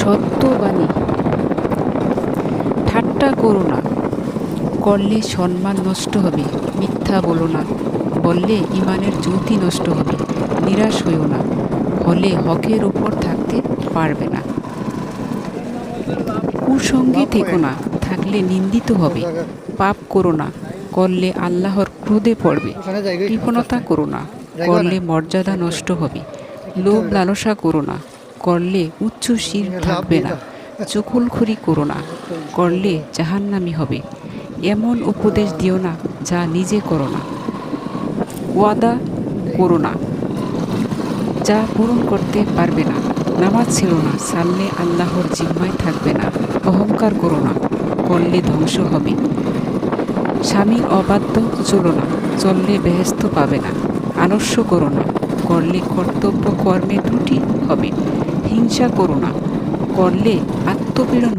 সত্যবাণী। ঠাট্টা করো না, করলে সম্মান নষ্ট হবে। মিথ্যা বলো না, বললে ঈমানের জ্যোতি নষ্ট হবে। নিরাশ হইও না, হলে হকের উপর থাকতে পারবে না। কুসঙ্গে থেকো না, থাকলে নিন্দিত হবে। পাপ করো না, করলে আল্লাহর ক্রোধে পড়বে। কৃপণতা করো না, করলে মর্যাদা নষ্ট হবে। লোভ লালসা করো না, করলে উচ্চ শির থাকবে না। চুগলখড়ি করো না, করলে জাহান্নামী হবে। এমন উপদেশ দিও না যা নিজে করো না। ওয়াদা করো না যা পূরণ করতে পারবে না। নামাজ ছেড়ো না, ছাড়লে আল্লাহর জিম্মায় থাকবে না। অহংকার করো না, করলে ধ্বংস হবে। স্বামীর অবাধ্য চলো না, চললে বেহেশত পাবে না। আলস্য করো না, করলে কর্তব্য কর্মে ত্রুটি হবে। হিংসা করো না, করলে আত্মপীড়ন